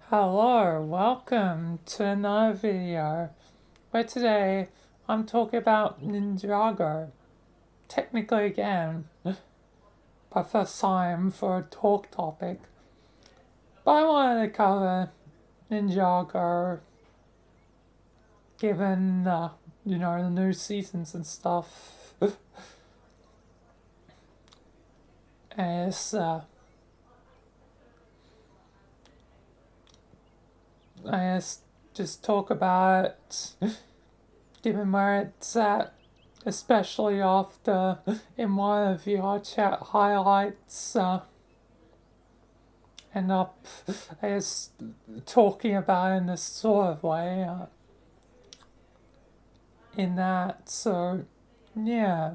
Hello, welcome to another video where today I'm talking about Ninjago. Technically again, my first time for a talk topic. But I wanted to cover Ninjago given, the new seasons and stuff. And I guess just talk about it, given where it's at, especially after in one of your chat highlights end up, I guess, talking about it in this sort of way in that. So, yeah,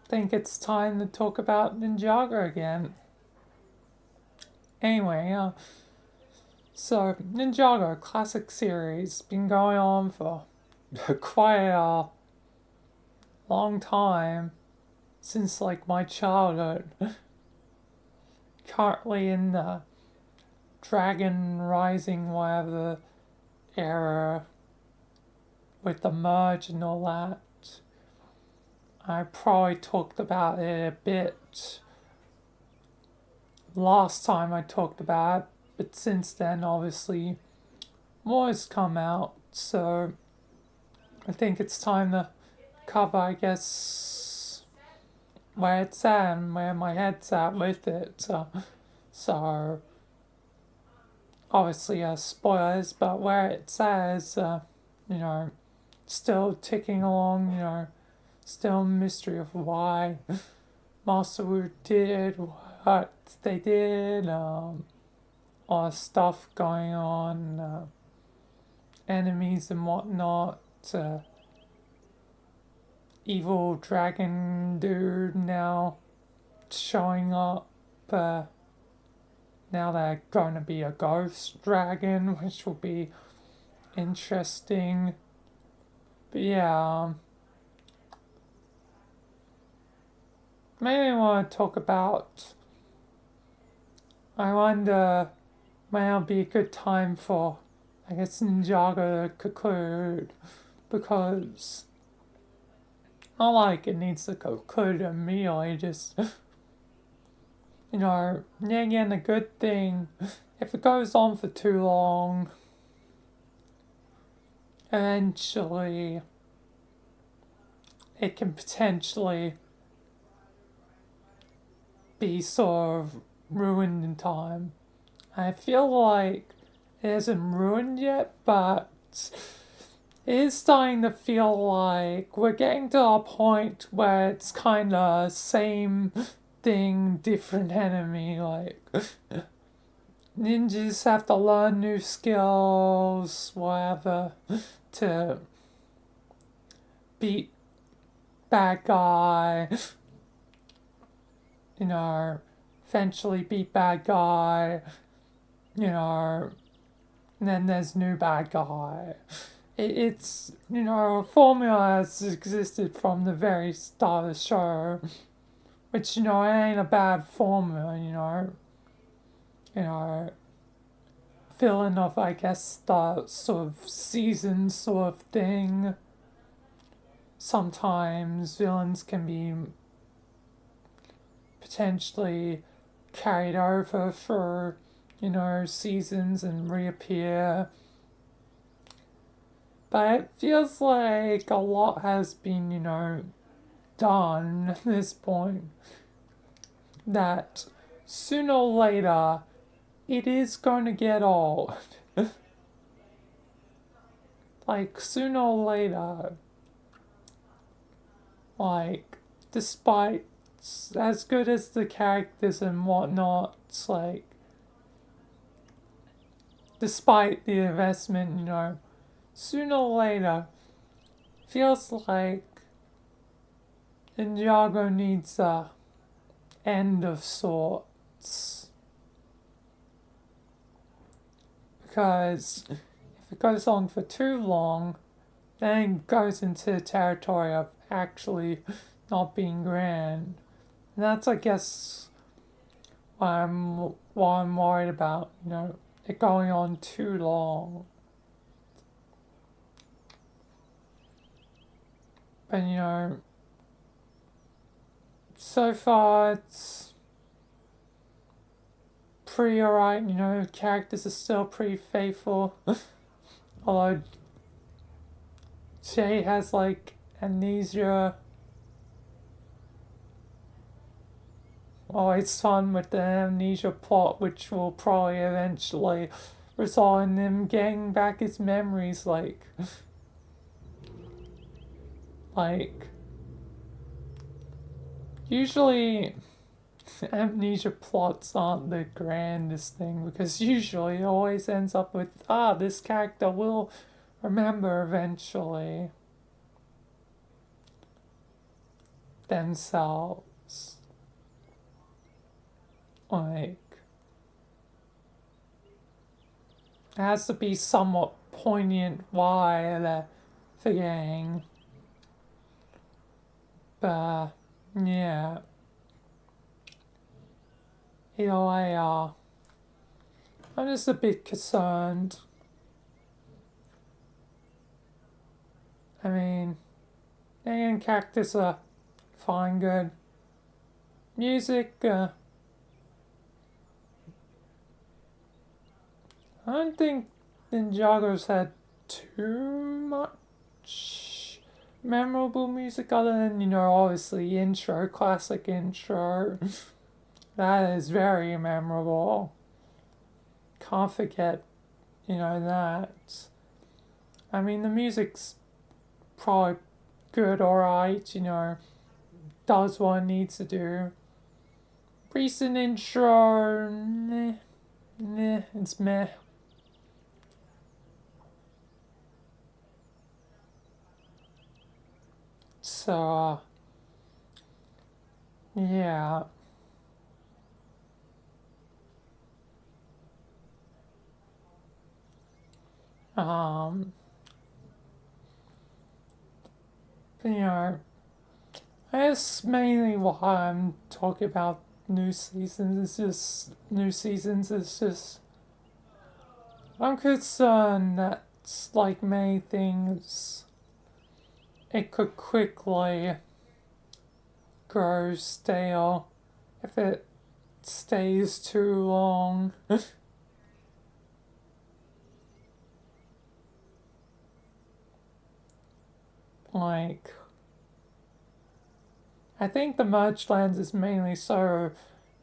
think it's time to talk about Ninjago again. Anyway, so Ninjago classic series been going on for quite a long time, since like my childhood. Currently in the Dragon Rising whatever era with the merge and all that. I probably talked about it a bit last time I talked about it, but since then obviously more has come out, so I think it's time to cover, I guess, where it's at and where my head's at with it. So obviously, spoilers, but where it's at is, still ticking along, still a mystery of why Master Wu did what they did, all the stuff going on, enemies and whatnot, evil dragon dude now showing up. Now they're going to be a ghost dragon, which will be interesting. But yeah, maybe I want to talk about. I wonder when it'll be a good time for, I guess, Ninjago to conclude, because not like it needs to conclude immediately, just, again, a good thing. If it goes on for too long, eventually it can potentially be sort of ruined in time. I feel like it isn't ruined yet, but it is starting to feel like we're getting to a point where it's kind of same thing, different enemy. Like, ninjas have to learn new skills, whatever, to beat bad guy, eventually beat bad guy, and then there's new bad guy. It's, a formula has existed from the very start of the show, which, it ain't a bad formula, villain of, I guess, the sort of season sort of thing. Sometimes villains can be potentially carried over for, seasons and reappear. But it feels like a lot has been, done at this point. That sooner or later, it is going to get old. Like, sooner or later, like, despite as good as the characters and whatnot, it's like, despite the investment, sooner or later, feels like Ninjago needs a end of sorts. Because if it goes on for too long, then it goes into the territory of actually not being grand. And that's, I guess, what I'm worried about, it going on too long. But so far it's pretty alright, characters are still pretty faithful. Although Jay has like amnesia. Always fun with the amnesia plot, which will probably eventually result in him getting back his memories. Like usually amnesia plots aren't the grandest thing because usually it always ends up with this character will remember eventually themselves. Like it has to be somewhat poignant why they're forgetting. But yeah. Either way, I'm just a bit concerned. I mean, again, characters are fine, good. Music, I don't think Ninjago's had too much memorable music other than, obviously intro, classic intro. That is very memorable. Can't forget, that. I mean, the music's probably good, alright, does what it needs to do. Recent intro, it's meh. So, yeah. Um, but, I guess mainly why I'm talking about new seasons is just I'm concerned that like many things it could quickly grow stale if it stays too long. Like I think the merge lens is mainly so,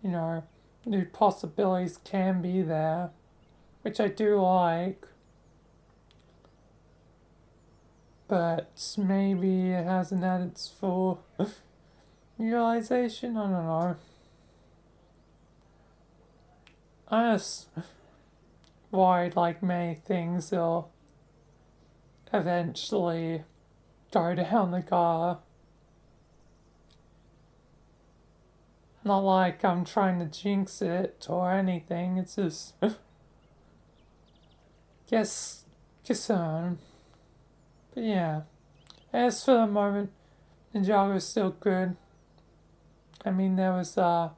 new possibilities can be there, which I do like. But maybe it hasn't had its full realization. I don't know. I just worried like many things will eventually go down the gutter. Not like I'm trying to jinx it or anything. It's just guess concern. But yeah. As for the moment, Ninjago is still good. I mean there was uh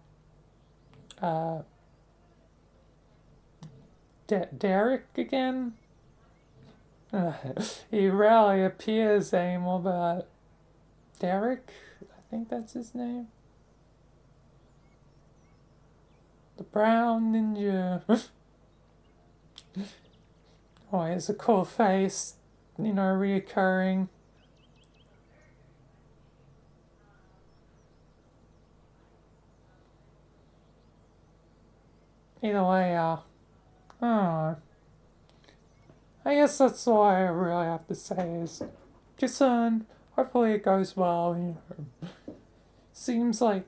Derek again. He rarely appears anymore, but Derek, I think that's his name. The Brown Ninja. Oh, he has a cool face, reoccurring. Either way, oh, I guess that's all I really have to say is concern. Hopefully it goes well. Seems like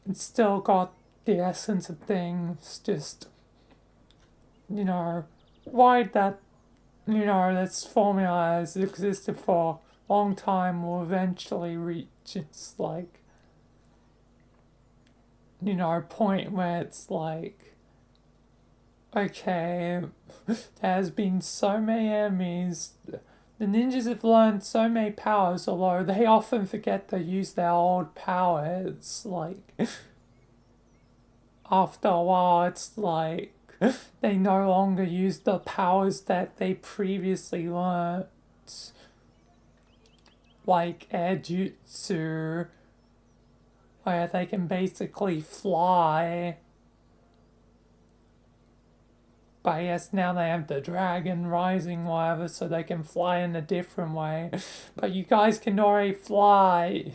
it's still got the essence of things. Just why that this formula has existed for a long time will eventually reach its like point where it's like okay, there's been so many enemies. The ninjas have learned so many powers, although they often forget to use their old powers. Like, after a while, it's like they no longer use the powers that they previously learnt, like air jutsu, where they can basically fly. But yes, now they have the dragon rising, whatever, so they can fly in a different way. But you guys can already fly.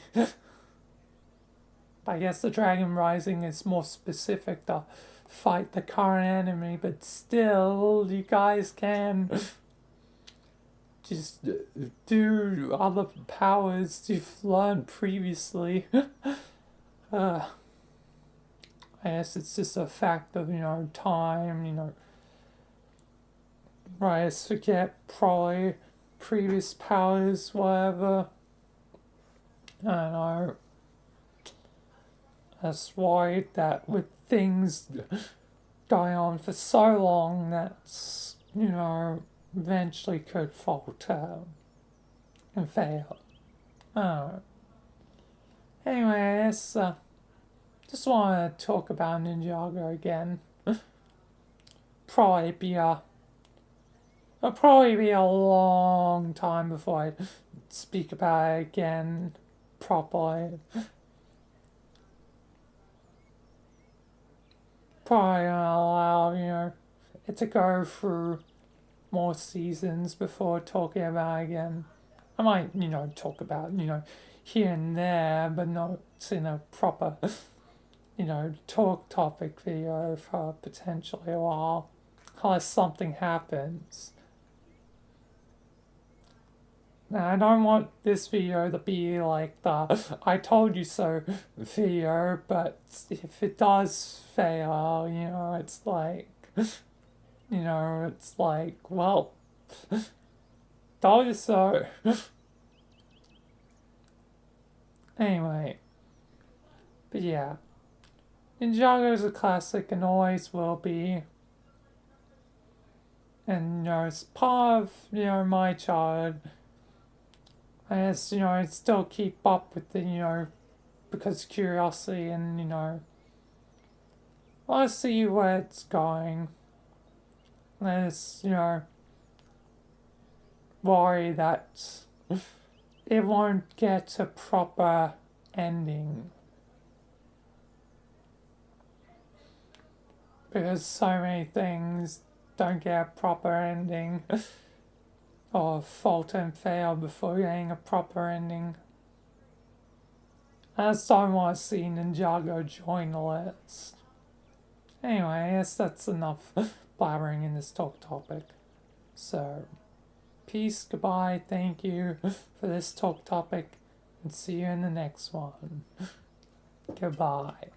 I guess the dragon rising is more specific to fight the current enemy, but still, you guys can just do other powers you've learned previously. I guess it's just a fact of, time, I just forget probably previous powers, whatever. I don't know. That's worried that with things going on for so long, that's, eventually could falter and fail. I don't know. Anyway, I guess, just want to talk about Ninjago again. Probably be a It'll probably be a long time before I speak about it again properly. Probably gonna allow, it to go through more seasons before talking about it again. I might, talk about, here and there, but not in a proper, talk topic video for potentially a while. Unless something happens. Now, I don't want this video to be like the I told you so video, but if it does fail, it's like, well, told you so. Anyway, but yeah, Ninjago's a classic and always will be. And, it's part of, my childhood. I guess, I still keep up with the, because curiosity and, I want to see where it's going. I just, worry that it won't get a proper ending. Because so many things don't get a proper ending. Or falter and fail before getting a proper ending. I just don't want to see Ninjago join the list. Anyway, I guess that's enough blabbering in this talk topic. So, peace, goodbye, thank you for this talk topic, and see you in the next one. Goodbye.